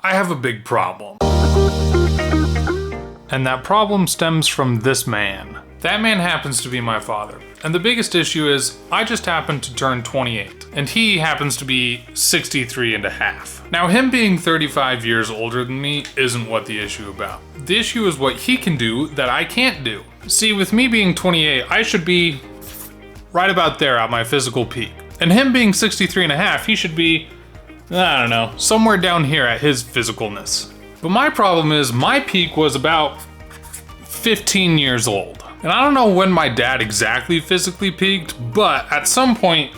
I have a big problem. And that problem stems from this man. That man happens to be my father. And the biggest issue is I just happened to turn 28 and he happens to be 63 and a half. Now him being 35 years older than me isn't what the issue about. The issue is what he can do that I can't do. See, with me being 28, I should be right about there at my physical peak. And him being 63 and a half, he should be, I don't know, somewhere down here at his physicalness. But my problem is my peak was about 15 years old. And I don't know when my dad exactly physically peaked, but at some point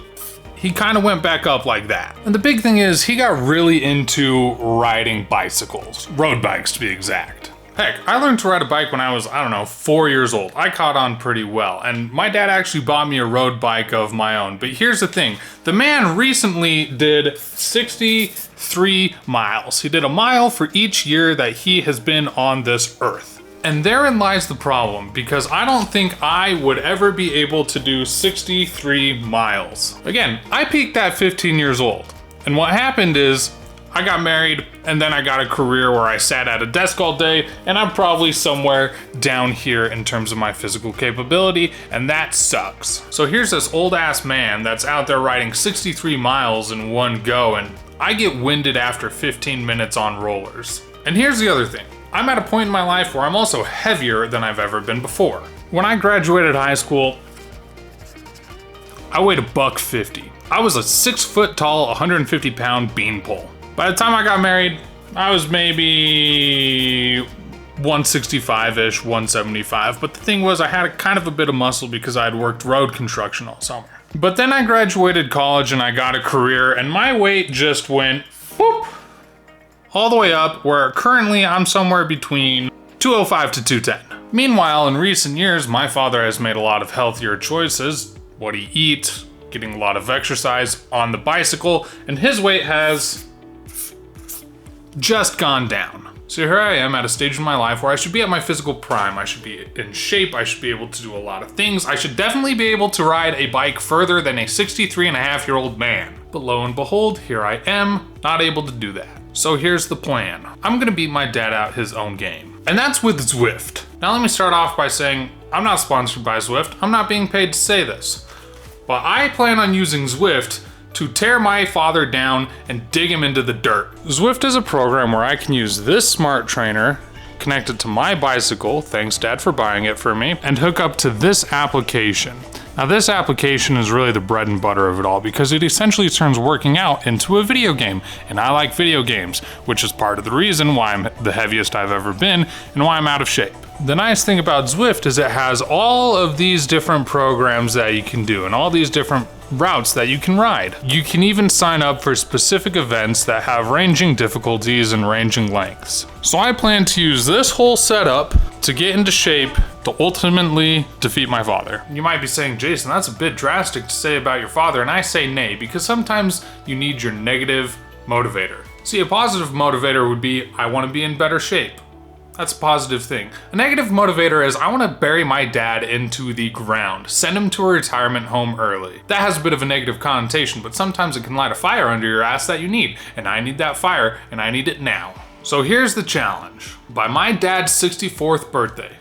he kind of went back up like that. And the big thing is he got really into riding bicycles, road bikes to be exact. Heck, I learned to ride a bike when I was, 4 years old. I caught on pretty well, and my dad actually bought me a road bike of my own. But here's the thing, the man recently did 63 miles. He did a mile for each year that he has been on this earth. And therein lies the problem, because I don't think I would ever be able to do 63 miles. Again, I peaked at 15 years old. And what happened is, I got married, and then I got a career where I sat at a desk all day, and I'm probably somewhere down here in terms of my physical capability, and that sucks. So here's this old ass man that's out there riding 63 miles in one go, and I get winded after 15 minutes on rollers. And here's the other thing. I'm at a point in my life where I'm also heavier than I've ever been before. When I graduated high school, I weighed $150. I was a 6 foot tall, 150 pound beanpole. By the time I got married, I was maybe 165-ish, 175. But the thing was, I had kind of a bit of muscle because I had worked road construction all summer. But then I graduated college and I got a career, and my weight just went whoop, all the way up, where currently I'm somewhere between 205 to 210. Meanwhile, in recent years, my father has made a lot of healthier choices, what he eats, getting a lot of exercise on the bicycle, and his weight has just gone down. So here I am at a stage in my life where I should be at my physical prime. I should be in shape. I should be able to do a lot of things. I should definitely be able to ride a bike further than a 63 and a half year old man. But lo and behold, here I am, not able to do that. So here's the plan. I'm gonna beat my dad out his own game. And that's with Zwift. Now let me start off by saying, I'm not sponsored by Zwift. I'm not being paid to say this. But I plan on using Zwift to tear my father down and dig him into the dirt. Zwift is a program where I can use this smart trainer, connect it to my bicycle, thanks Dad for buying it for me, and hook up to this application. Now this application is really the bread and butter of it all because it essentially turns working out into a video game, and I like video games, which is part of the reason why I'm the heaviest I've ever been and why I'm out of shape. The nice thing about Zwift is it has all of these different programs that you can do and all these different routes that you can ride. You can even sign up for specific events that have ranging difficulties and ranging lengths. So I plan to use this whole setup to get into shape to ultimately defeat my father. You might be saying, Jason, that's a bit drastic to say about your father, and I say nay, because sometimes you need your negative motivator. See, a positive motivator would be, I want to be in better shape. That's a positive thing. A negative motivator is, I want to bury my dad into the ground, send him to a retirement home early. That has a bit of a negative connotation, but sometimes it can light a fire under your ass that you need, and I need that fire, and I need it now. So here's the challenge. By my dad's 64th birthday,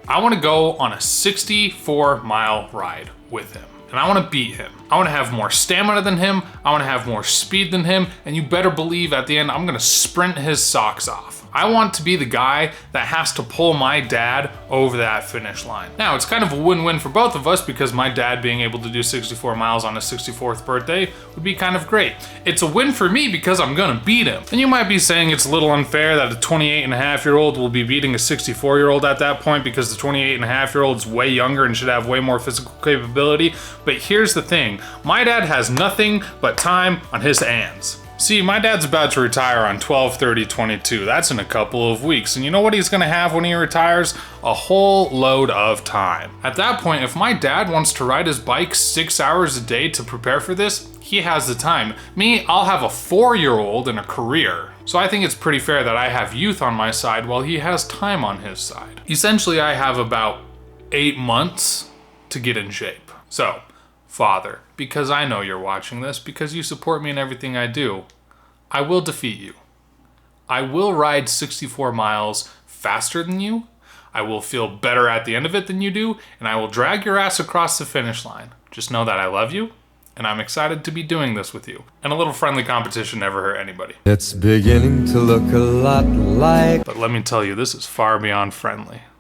I want to go on a 64-mile ride with him. And I want to beat him. I want to have more stamina than him. I want to have more speed than him. And you better believe at the end, I'm going to sprint his socks off. I want to be the guy that has to pull my dad over that finish line. Now, it's kind of a win-win for both of us because my dad being able to do 64 miles on his 64th birthday would be kind of great. It's a win for me because I'm gonna beat him. And you might be saying it's a little unfair that a 28-and-a-half-year-old will be beating a 64-year-old at that point because the 28-and-a-half-year-old is way younger and should have way more physical capability. But here's the thing, my dad has nothing but time on his hands. See, my dad's about to retire on 12/30/22. That's in a couple of weeks. And you know what he's gonna have when he retires? A whole load of time. At that point, if my dad wants to ride his bike 6 hours a day to prepare for this, he has the time. Me, I'll have a 4-year-old and a career. So I think it's pretty fair that I have youth on my side while he has time on his side. Essentially, I have about 8 months to get in shape. So, Father, because I know you're watching this, because you support me in everything I do, I will defeat you. I will ride 64 miles faster than you. I will feel better at the end of it than you do, and I will drag your ass across the finish line. Just know that I love you, and I'm excited to be doing this with you. And a little friendly competition never hurt anybody. It's beginning to look a lot like... But let me tell you, this is far beyond friendly.